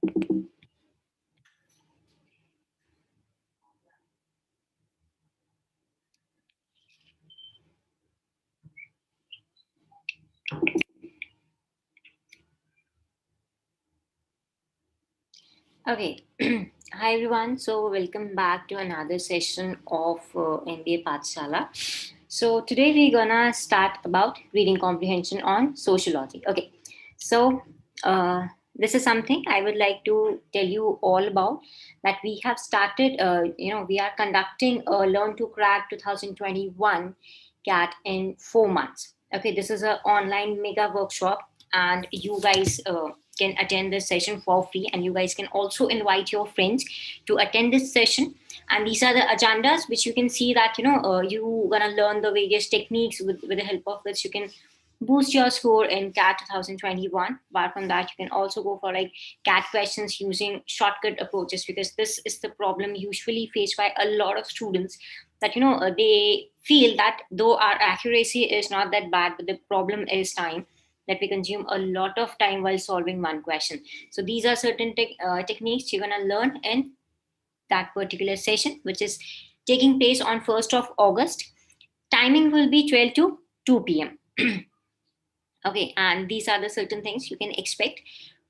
Okay. Hi everyone. So welcome back to another session of MBA Pathshala. So today we're gonna start about reading comprehension on sociology. Okay. So this is something I would like to tell you all about. That we have started. We are conducting a Learn to Crack 2021 CAT in 4 months. Okay. This is an online mega workshop, and you guys can attend this session for free, and you guys can also invite your friends to attend this session. And these are the agendas which you can see that you gonna learn the various techniques with the help of which you can boost your score in CAT 2021. Apart from that, you can also go for like CAT questions using shortcut approaches, because this is the problem usually faced by a lot of students, that they feel that though our accuracy is not that bad, but the problem is time, that we consume a lot of time while solving one question. So these are certain techniques you're going to learn in that particular session, which is taking place on 1st of August. Timing will be 12 to 2 p.m. Okay, and these are the certain things you can expect.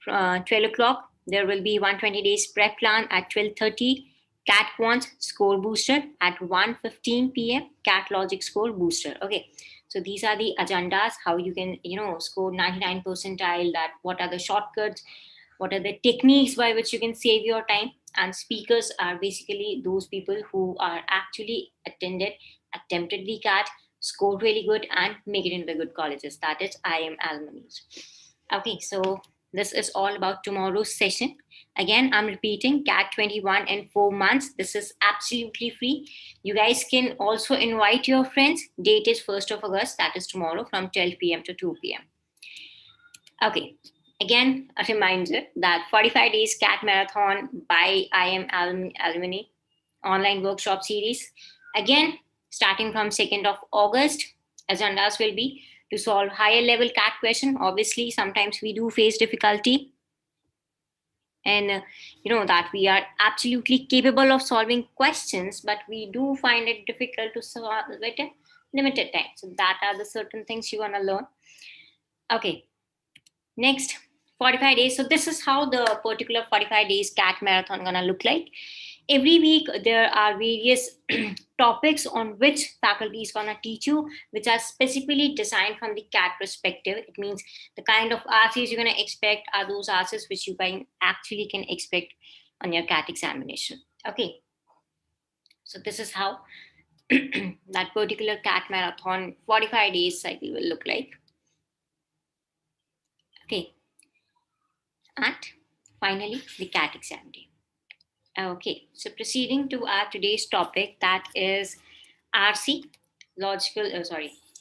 12 o'clock, there will be 120 days prep plan at 12:30. CAT Quant score booster at 1:15 p.m. CAT Logic score booster. Okay, so these are the agendas, how you can score 99 percentile. That what are the shortcuts, what are the techniques by which you can save your time. And speakers are basically those people who are actually attempted the CAT, scored really good, and make it into the good colleges. That is IM alumni. Okay, so this is all about tomorrow's session. Again, I'm repeating, CAT 21 in 4 months. This is absolutely free. You guys can also invite your friends. Date is 1st of August, that is tomorrow, from 12 p.m. to 2 p.m. Okay, again, a reminder that 45 days CAT marathon by IM alumni online workshop series. Again, starting from 2nd of August, agendas will be to solve higher level CAT question. Obviously, sometimes we do face difficulty, and that we are absolutely capable of solving questions, but we do find it difficult to solve it in limited time. So that are the certain things you want to learn. Okay, next, 45 days. So this is how the particular 45 days CAT marathon gonna look like. Every week there are various topics on which faculty is gonna teach you, which are specifically designed from the CAT perspective. It means the kind of answers you're gonna expect are those answers which you can expect on your CAT examination. Okay. So this is how that particular CAT marathon 45 days cycle will look like. Okay. And finally, the CAT exam day. Okay, so proceeding to our today's topic, that is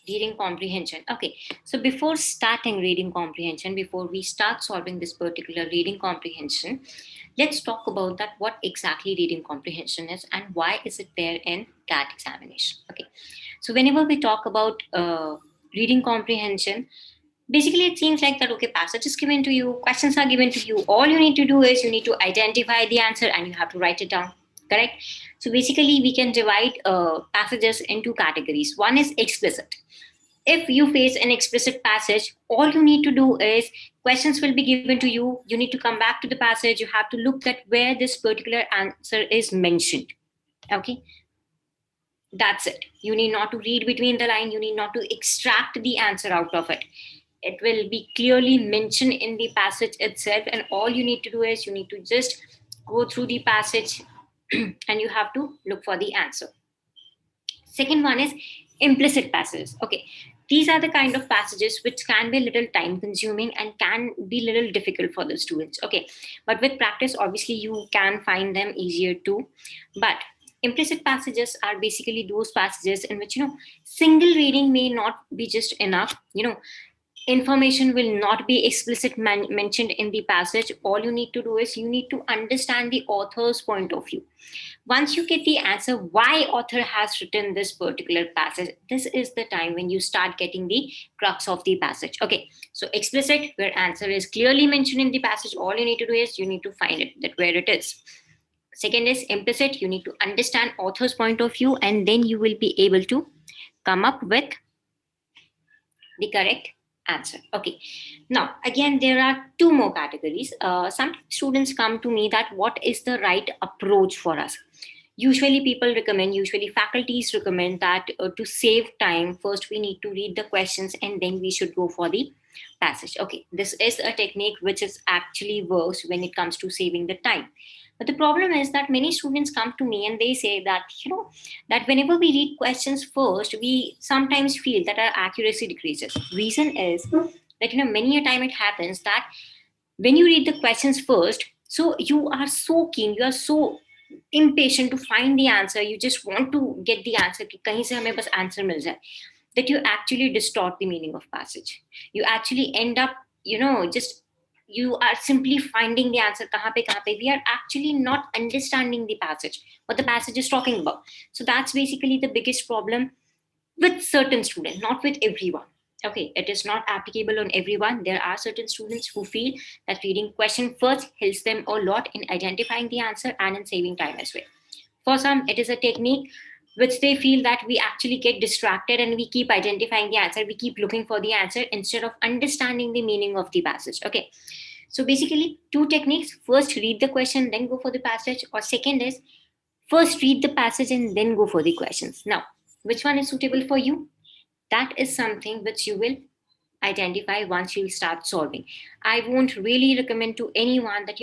reading comprehension. Okay, so before starting reading comprehension, before we start solving this particular reading comprehension, let's talk about that, what exactly reading comprehension is and why is it there in CAT examination. Okay, so whenever we talk about reading comprehension, basically it seems like that, okay, passage is given to you, questions are given to you, all you need to do is you need to identify the answer and you have to write it down, correct? So basically we can divide passages into categories. One is explicit. If you face an explicit passage, all you need to do is questions will be given to you, you need to come back to the passage, you have to look at where this particular answer is mentioned. Okay, that's it. You need not to read between the line, you need not to extract the answer out of it. It will be clearly mentioned in the passage itself, and all you need to do is you need to just go through the passage and you have to look for the answer. Second one is implicit passages. Okay, these are the kind of passages which can be a little time consuming and can be a little difficult for the students. Okay, but with practice obviously you can find them easier too. But implicit passages are basically those passages in which single reading may not be just enough. information will not be explicit mentioned in the passage. All you need to do is you need to understand the author's point of view. Once you get the answer why author has written this particular passage, this is the time when you start getting the crux of the passage. Okay, so explicit, where answer is clearly mentioned in the passage, all you need to do is you need to find it, that where it is. Second is implicit, you need to understand author's point of view, and then you will be able to come up with the correct answer. Okay, now again there are two more categories. Some students come to me that what is the right approach for us. Usually faculties recommend that to save time, first we need to read the questions and then we should go for the passage. Okay, this is a technique which is actually works when it comes to saving the time. But the problem is that many students come to me and they say that, that whenever we read questions first, we sometimes feel that our accuracy decreases. Reason is that, many a time it happens that when you read the questions first, so you are so keen, you are so impatient to find the answer, you just want to get the answer कि कहीं से हमें बस answer मिल जाए, that you actually distort the meaning of passage. You actually end up, just you are simply finding the answer kahan pe. We are actually not understanding the passage, what the passage is talking about. So that's basically the biggest problem with certain students, not with everyone. Okay, it is not applicable on everyone. There are certain students who feel that reading question first helps them a lot in identifying the answer and in saving time as well. For some, it is a technique which they feel that we actually get distracted and we keep identifying the answer, we keep looking for the answer instead of understanding the meaning of the passage. Okay, so basically two techniques: first read the question, then go for the passage, or second is first read the passage and then go for the questions. Now, which one is suitable for you? That is something which you will identify once you start solving. I won't really recommend to anyone that,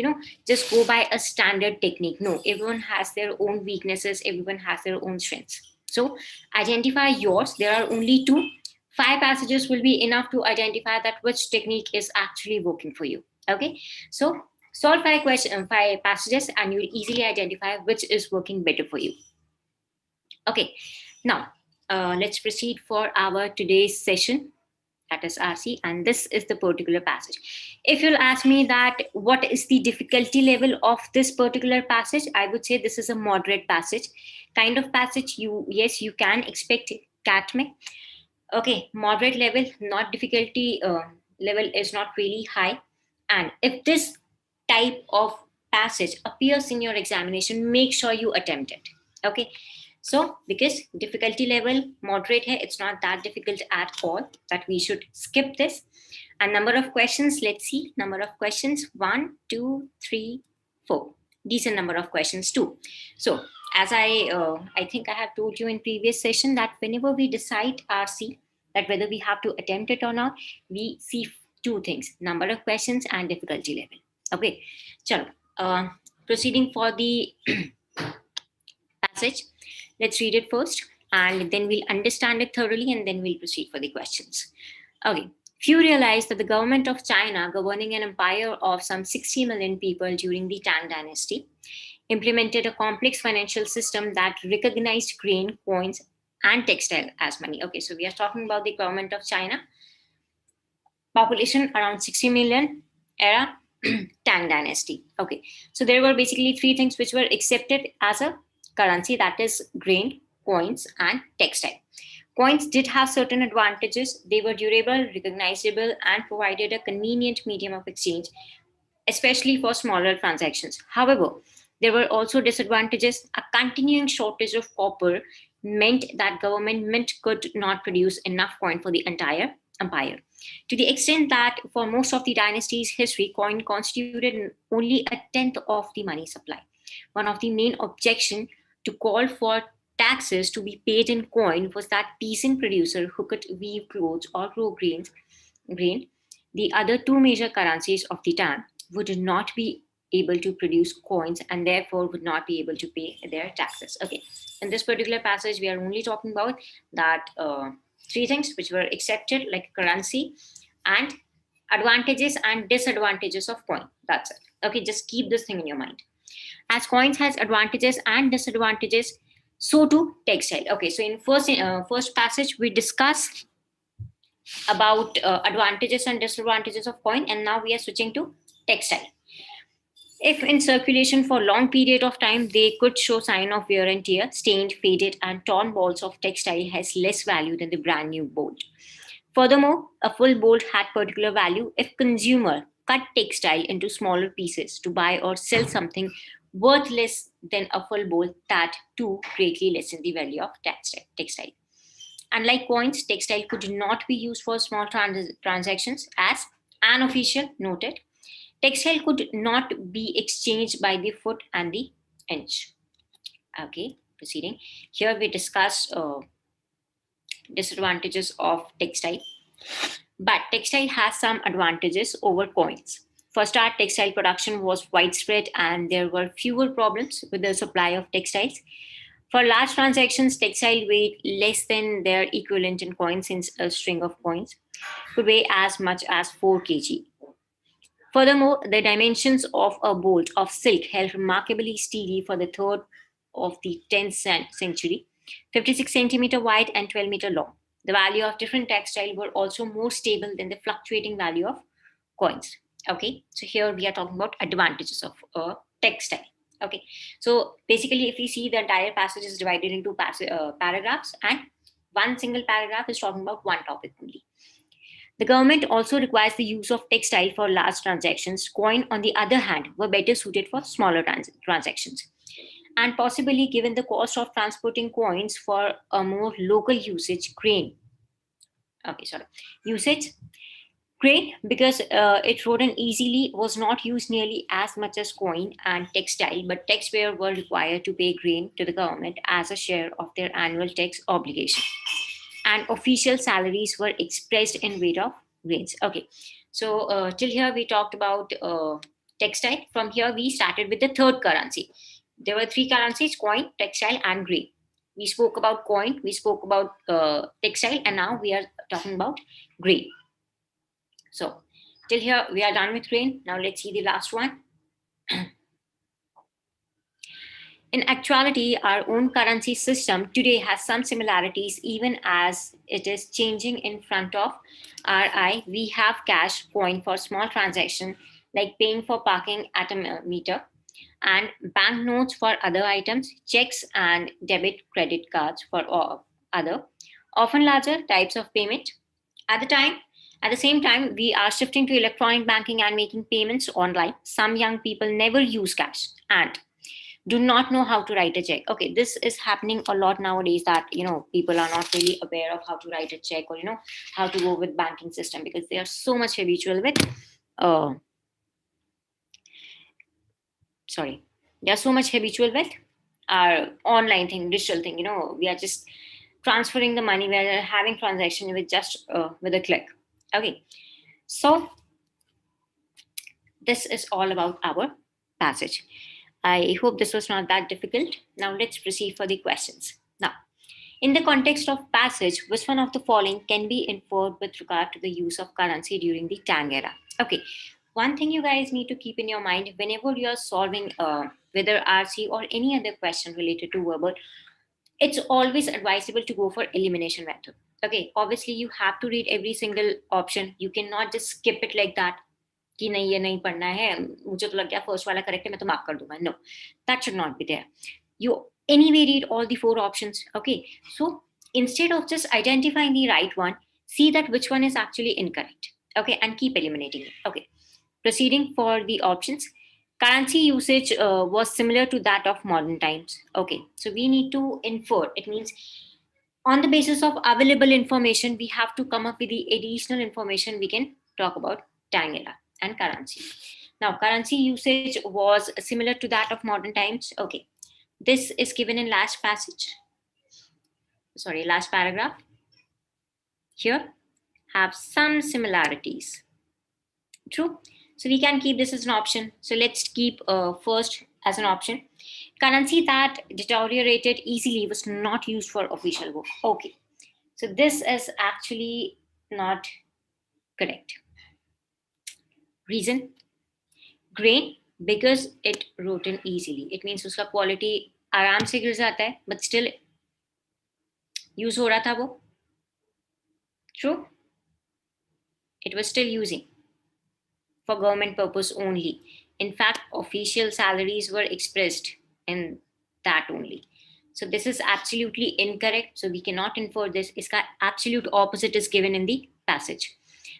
just go by a standard technique. No, everyone has their own weaknesses, everyone has their own strengths. So identify yours. There are only two. 5 passages will be enough to identify that which technique is actually working for you. Okay, so solve 5 passages and you'll easily identify which is working better for you. Okay, now let's proceed for our today's session, that is RC, and this is the particular passage. If you'll ask me that what is the difficulty level of this particular passage, I would say this is a moderate passage, kind of passage you can expect CAT में. Okay, moderate level, not difficulty level is not really high. And if this type of passage appears in your examination, make sure you attempt it. Okay, so because difficulty level moderate hai, it's not that difficult at all, that we should skip this. And number of questions, let's see, number of questions 1, 2, 3, 4. Decent number of questions too. So as I think I have told you in previous session that whenever we decide RC, that whether we have to attempt it or not, we see two things: number of questions and difficulty level. Okay, chalo, proceeding for the passage, let's read it first and then we'll understand it thoroughly and then we'll proceed for the questions. Okay. Few realized that the government of China, governing an empire of some 60 million people during the Tang dynasty, implemented a complex financial system that recognized grain, coins, and textile as money. Okay, so we are talking about the government of China. Population around 60 million, era Tang dynasty. Okay, so there were basically 3 things which were accepted as a currency, that is grain, coins, and textile. Coins did have certain advantages. They were durable, recognizable, and provided a convenient medium of exchange, especially for smaller transactions. However, there were also disadvantages. A continuing shortage of copper meant that government mint could not produce enough coin for the entire empire. To the extent that for most of the dynasty's history, coin constituted only a tenth of the money supply. One of the main objections to call for taxes to be paid in coin was that peasant producer who could weave clothes or grow grain, the other 2 major currencies of the time, would not be able to produce coins and therefore would not be able to pay their taxes. Okay, in this particular passage, we are only talking about that 3 things which were accepted, like currency and advantages and disadvantages of coin. That's it. Okay, just keep this thing in your mind. As coins has advantages and disadvantages, so too textile. Okay, so in first passage we discuss about advantages and disadvantages of coin, and now we are switching to textile. If in circulation for long period of time, they could show sign of wear and tear. Stained, faded, and torn balls of textile has less value than the brand new bolt. Furthermore, a full bolt had particular value if consumer cut textile into smaller pieces to buy or sell something worth less than a full bolt. That too greatly lessened the value of textile. Unlike coins, textile could not be used for small transactions, as an official noted. Textile could not be exchanged by the foot and the inch. Okay, proceeding. Here we discussed disadvantages of textile. But textile has some advantages over coins. For start, textile production was widespread and there were fewer problems with the supply of textiles. For large transactions, textile weighed less than their equivalent in coins, since a string of coins could weigh as much as 4 kg. Furthermore, the dimensions of a bolt of silk held remarkably steady for the third of the 10th century, 56 centimeter wide and 12 meter long. The value of different textile were also more stable than the fluctuating value of coins. Okay, so here we are talking about advantages of textile. Okay, so basically, if we see, the entire passage is divided into paragraphs, and one single paragraph is talking about one topic only. The government also requires the use of textile for large transactions. Coin, on the other hand, were better suited for smaller transactions. And possibly, given the cost of transporting coins for a more local usage, grain, because it rode in easily, was not used nearly as much as coin and textile, but taxpayers were required to pay grain to the government as a share of their annual tax obligation. And official salaries were expressed in weight of grains. Okay, so till here we talked about textile. From here we started with the third currency. There were three currencies: coin, textile, and grain. We spoke about coin, we spoke about textile, and now we are talking about grain. So till here we are done with grain. Now let's see the last one. In actuality, our own currency system today has some similarities, even as it is changing in front of our eye. We have cash, coin for small transactions like paying for parking at a meter, and banknotes for other items, checks and debit credit cards for other, often larger types of payment. At the same time, we are shifting to electronic banking and making payments online. Some young people never use cash and do not know how to write a check. Okay, this is happening a lot nowadays, that people are not really aware of how to write a check, or how to go with banking system, because they are so much habitual with they are so much habitual with our online thing, digital thing. We are just transferring the money, we are having transaction with just with a click. Okay, so this is all about our passage. I hope this was not that difficult. Now let's proceed for the questions. Now, in the context of passage, which one of the following can be inferred with regard to the use of currency during the Tang era? Okay, one thing you guys need to keep in your mind whenever you are solving whether RC or any other question related to verbal, it's always advisable to go for elimination method. Okay, obviously you have to read every single option. You cannot just skip it like that. कि नहीं ये नहीं पढ़ना है, मुझे तो लग गया फर्स्ट वाला करेक्ट है, मैं तो मार्क कर दूंगा. No, that should not be there. You anyway read all the four options. Okay, so instead of just identifying the right one, see that which one is actually incorrect. Okay, and keep eliminating it. Okay, proceeding for the options. Currency usage was similar to that of modern times. Okay, so we need to infer. It means on the basis of available information, we have to come up with the additional information we can talk about Tang era and currency. Now, currency usage was similar to that of modern times. Okay, this is given in last paragraph. Here have some similarities. True. So we can keep this as an option. So let's keep first as an option. Currency that deteriorated easily was not used for official work. Okay, so this is actually not correct. Reason: grain, because it rotten easily. It means उसका quality आराम से गिर जाता है, but still use हो रहा था वो. True. It was still using for government purpose only. In fact, official salaries were expressed in that only. So this is absolutely incorrect. So we cannot infer this. Iska absolute opposite is given in the passage.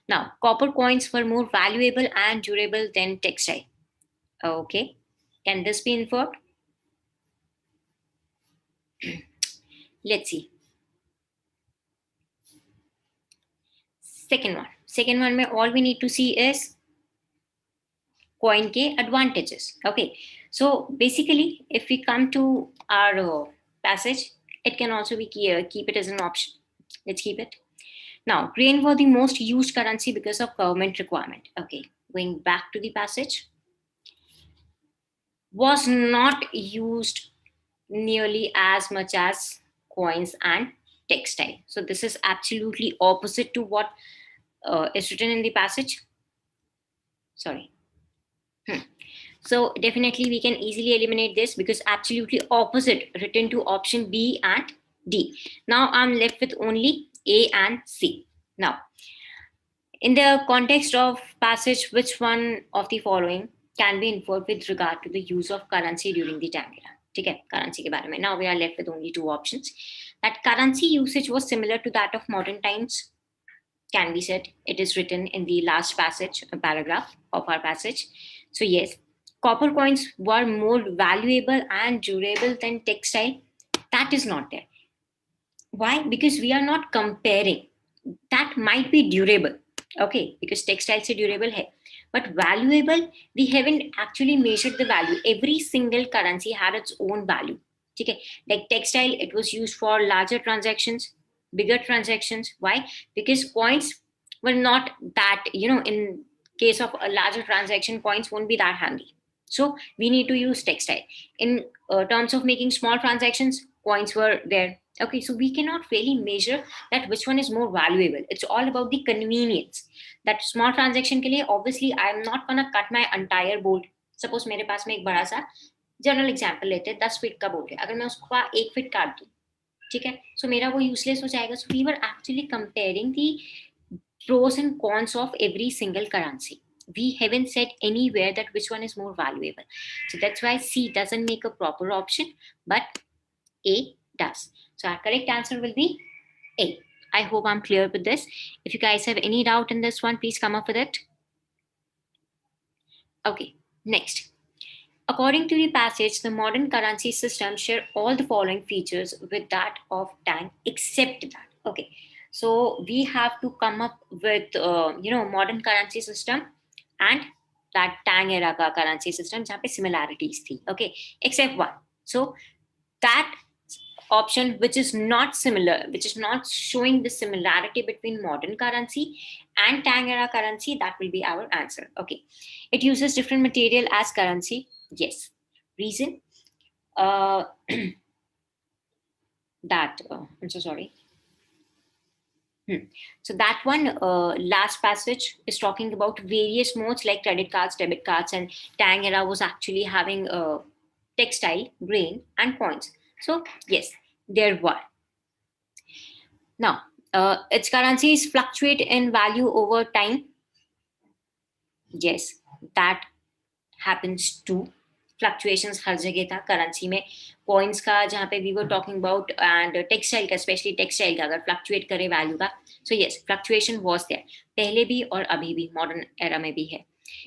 Now, copper coins were more valuable and durable than textile. Okay. Can this be inferred? Let's see. Second one. Second one, mein all we need to see is coin ke advantages. Okay. So basically, if we come to our passage, it can also be keep it as an option. Let's keep it. Now, grain were the most used currency because of government requirement. Okay. Going back to the passage, was not used nearly as much as coins and textile. So this is absolutely opposite to what is written in the passage. Sorry. So definitely we can easily eliminate this because absolutely opposite written to option B and D. Now I'm left with only A and C. Now, in the context of passage, which one of the following can be inferred with regard to the use of currency during the time era? ठीक है, currency के बारे में. Now we are left with only two options. That currency usage was similar to that of modern times. Can be said. It is written in the last passage, paragraph of our passage. So yes, copper coins were more valuable and durable than textile. That is not there. Why? Because we are not comparing. That might be durable. Okay, because textile se durable hai. But valuable, we haven't actually measured the value. Every single currency had its own value. Okay, like textile, it was used for larger transactions, bigger transactions. Why? Because coins were not that, in case of a larger transaction, coins won't be that handy. So we need to use textile. In terms of making small transactions, coins were there. Okay, so we cannot really measure that which one is more valuable. It's all about the convenience. That small transaction के लिए obviously I am not gonna cut my entire bolt. Suppose मेरे पास में एक बड़ा सा general example लेते हैं 10 feet का बोल्ट है, अगर मैं उसको 1 फीट काट दूं, ठीक है, सो मेरा वो यूजलेस हो जाएगा. So we were actually comparing the pros and cons of every single currency. We haven't said anywhere that which one is more valuable. So that's why C doesn't make a proper option, but A does. So our correct answer will be A. I hope I'm clear with this. If you guys have any doubt in this one, please come up with it. Okay, next. According to the passage, the modern currency system share all the following features with that of Tang, except that. Okay, so we have to come up with modern currency system and that Tang era ka currency system जहाँ पे similarities थी. Okay, except one. So that option which is not similar, which is not showing the similarity between modern currency and Tang era currency, that will be our answer. Okay, it uses different material as currency. Yes. Reason? That I'm so sorry. So that one last passage is talking about various modes like credit cards, debit cards, and Tang era was actually having textile, grain, and coins. So yes, there were. Now, its currencies fluctuate in value over time. Yes, that happens too. Fluctuations हर जगह था currency में. Coins का जहाँ पे we were talking about and textile का, especially textile का अगर fluctuate करे value का. So yes, fluctuation was there. पहले भी और अभी भी modern era में भी है.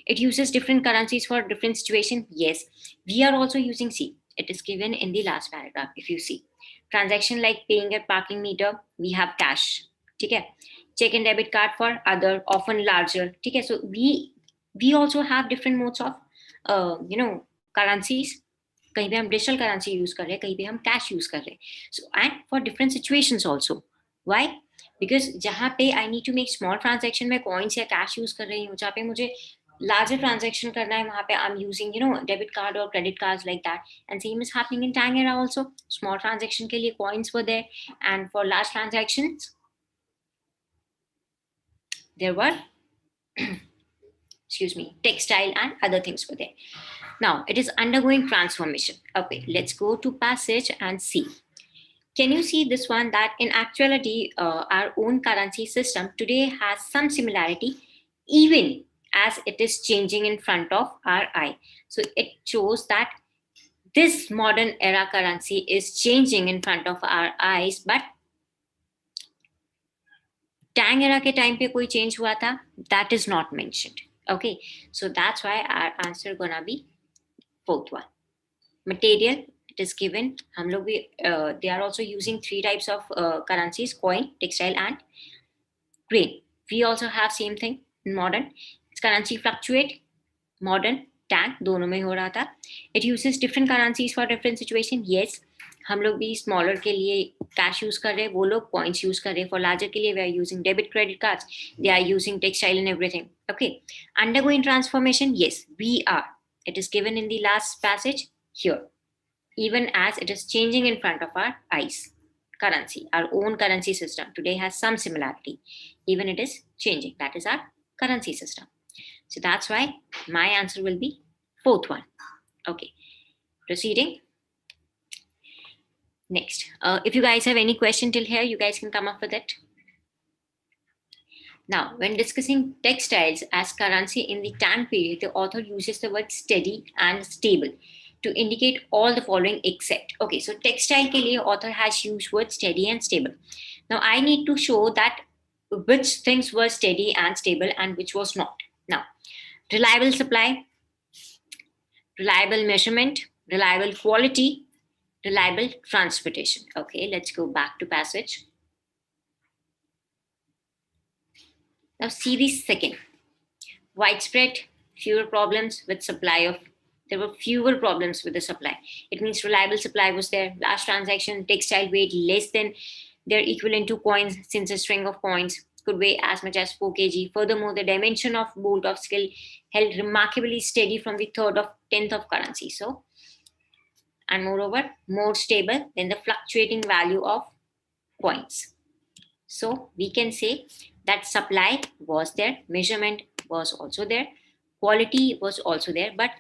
It uses different currencies for different situation. Yes, we are also using C. It is given in the last paragraph. If you see, transaction like paying at parking meter, we have cash. ठीक है. Check and debit card for other, often larger. ठीक है. So we also have different modes of currencies. कहीं पे हम digital currency use कर रहे हैं, कहीं पे हम कैश यूज कर रहे हैं. So and for different situations also. Why? Because जहाँ पे I need to make small transaction में कॉइन्स या कैश यूज कर रही हूँ, जहाँ पे मुझे larger transaction करना है, वहाँ पे I'm using debit card or credit cards like that. And same is happening in Tang era also. Small transaction के लिए coins were there, and for large transactions there were textile and other things were there. Now it is undergoing transformation. Okay, let's go to passage and see. Can you see this one, that in actuality our own currency system today has some similarity even as it is changing in front of our eye. So it shows that this modern era currency is changing in front of our eyes, but Tang era के time पे कोई change हुआ था, that is not mentioned. Okay, so that's why our answer gonna be fourth one. Material, it is given. हम लोग भी they are also using three types of currencies: coin, textile, and grain. We also have same thing in modern. Its currency fluctuate. Modern, tang, दोनों में हो रहा था. It uses different currencies for different situation. Yes, हम लोग भी smaller के लिए कैश यूज कर रहे हैं, वो लोग पॉइंट्स यूज कर रहे हैं. फॉर लार्जर के लिए we are using debit credit cards, they are using textile and everything. Okay, undergoing transformation, yes, we are. It is given in the last passage here. Even as it is changing in front of our eyes. Currency, our own currency system today has some similarity. Even it is changing. That is our currency system. So that's why my answer will be fourth one. Okay, proceeding. Next, if you guys have any question till here, you guys can come up with it. Now, when discussing textiles as currency in the Tang period, the author uses the word steady and stable to indicate all the following except. Okay, so textile ke liye author has used word steady and stable. Now, I need to show that which things were steady and stable and which was not. Now, reliable supply, reliable measurement, reliable quality, reliable transportation. Okay, let's go back to passage. Now see the second. Widespread, fewer problems with supply of, there were fewer problems with the supply. It means reliable supply was there. Large transaction, textile weight less than their equivalent to coins, since a string of coins could weigh as much as 4 kg. Furthermore, the dimension of bolt of skill held remarkably steady from the third of 10th of currency. So, and moreover, more stable than the fluctuating value of coins. So we can say that supply was there, measurement was also there, quality was also there, but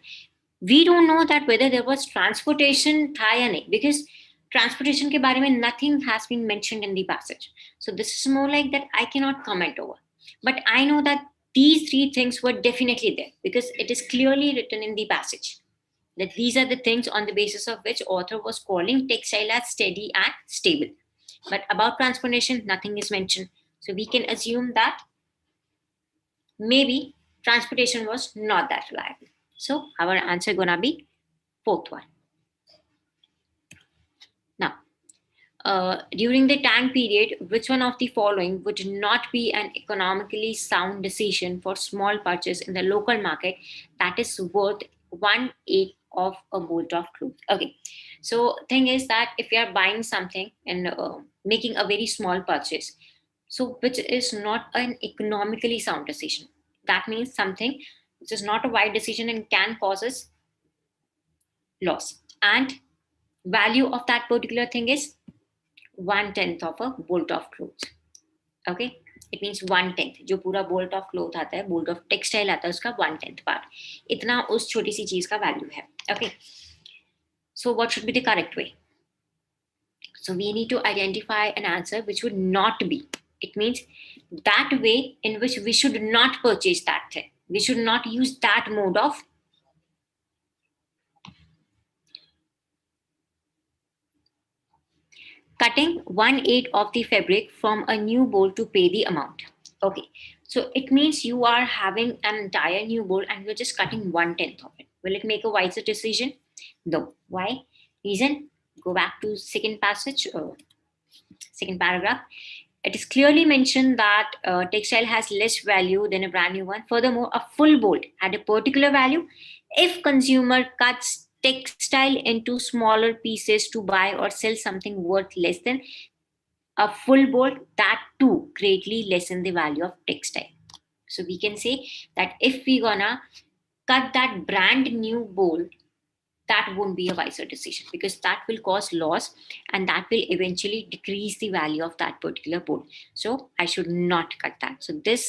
we don't know that whether there was transportation tha ya nahi, because transportation ke bare mein nothing has been mentioned in the passage. So this is more like that I cannot comment over. But I know that these three things were definitely there because it is clearly written in the passage that these are the things on the basis of which author was calling textile as steady and stable. But about transportation, nothing is mentioned. So we can assume that maybe transportation was not that reliable. So our answer gonna be fourth one. Now, during the Tang period, which one of the following would not be an economically sound decision for small purchase in the local market that is worth 1/8 of a bolt of cloth? Okay, so thing is that if you are buying something and making a very small purchase, so which is not an economically sound decision, that means something which is not a wise decision and can causes loss, and value of that particular thing is 1/10 of a bolt of clothes. Okay, it means 1/10 जो पूरा bolt of cloth आता है, bolt of textile आता है, उसका 1/10 part, इतना उस छोटी सी चीज का value है. Okay, so what should be the correct way? So we need to identify an answer which would not be. It means that way in which we should not purchase that thing. We should not use that mode of cutting 1/8 of the fabric from a new bowl to pay the amount. Okay, so it means you are having an entire new bowl and you're just cutting 1/10 of it. Will it make a wiser decision? No. Why? Reason? Go back to second passage, second paragraph. It is clearly mentioned that textile has less value than a brand new one. Furthermore, a full bolt had a particular value. If consumer cuts textile into smaller pieces to buy or sell something worth less than a full bolt, that too greatly lessen the value of textile. So we can say that if we gonna cut that brand new bolt, that won't be a wiser decision because that will cause loss and that will eventually decrease the value of that particular bolt. So I should not cut that. So this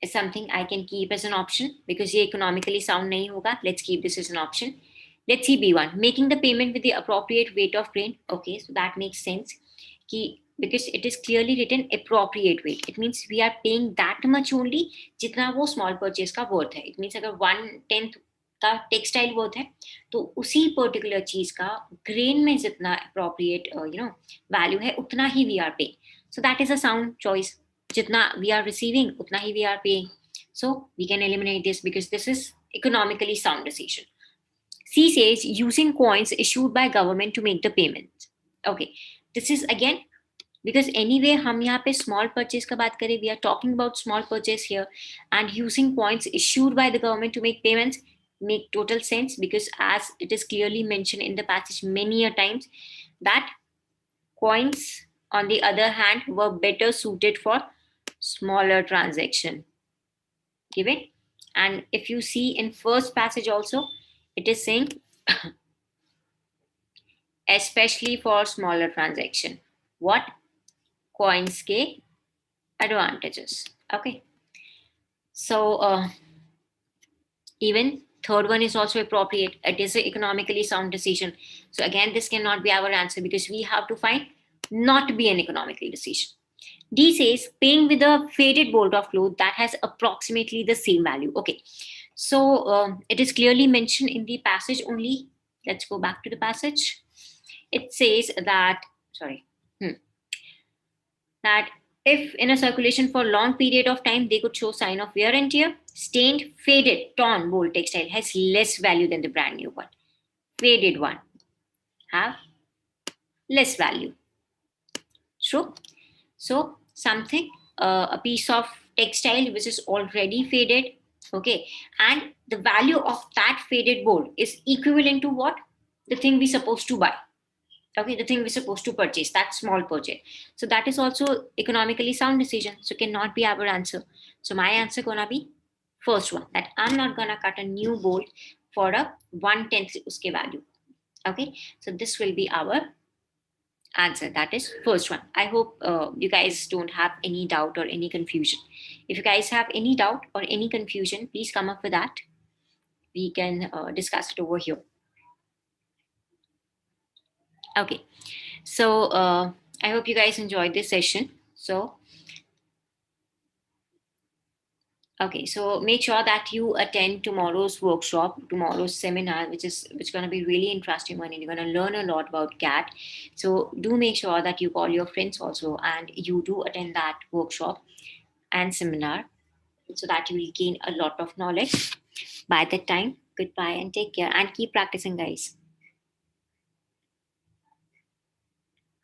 is something I can keep as an option because ये economically sound नहीं होगा. Let's keep this as an option. Let's see B1. Making the payment with the appropriate weight of grain. Okay, so that makes sense. कि because it is clearly written appropriate weight. It means we are paying that much only जितना वो small purchase का worth है. It means अगर 1/10 का textile worth है तो उसी particular चीज का grain में जितना appropriate value है उतना ही we are paying. So that is a sound choice. जितना we are receiving उतना ही we are paying. So we can eliminate this because this is economically sound decision. C says using coins issued by government to make the payment. Okay, this is again because anyway हम यहाँ पे small purchase का बात करें, we are talking about small purchase here, and using coins issued by the government to make payments make total sense because as it is clearly mentioned in the passage many a times that coins on the other hand were better suited for smaller transaction given. And if you see in first passage also it is saying especially for smaller transaction what coins के advantages. Okay, so even third one is also appropriate. It is an economically sound decision. So again this cannot be our answer because we have to find not be an economical decision. D says paying with a faded bolt of cloth that has approximately the same value. Okay, so it is clearly mentioned in the passage only. Let's go back to the passage. It says that that if in a circulation for a long period of time they could show sign of wear and tear, stained, faded, torn bolt textile has less value than the brand new one. Faded one have less value. True. So something, a piece of textile which is already faded, okay, and the value of that faded bolt is equivalent to what? The thing we're supposed to buy. Okay, the thing we're supposed to purchase, that small purchase. So that is also economically sound decision. So cannot be our answer. So my answer gonna be first one, that I'm not gonna cut a new bolt for a 1/10 uske value. Okay, so this will be our answer. That is first one. I hope you guys don't have any doubt or any confusion. If you guys have any doubt or any confusion, please come up with that. We can discuss it over here. Okay, so I hope you guys enjoyed this session. So okay, so make sure that you attend tomorrow's workshop, tomorrow's seminar, which is going to be really interesting one, and you're going to learn a lot about CAT. So do make sure that you call your friends also, and you do attend that workshop and seminar, so that you will gain a lot of knowledge. By that time, goodbye and take care, and keep practicing, guys.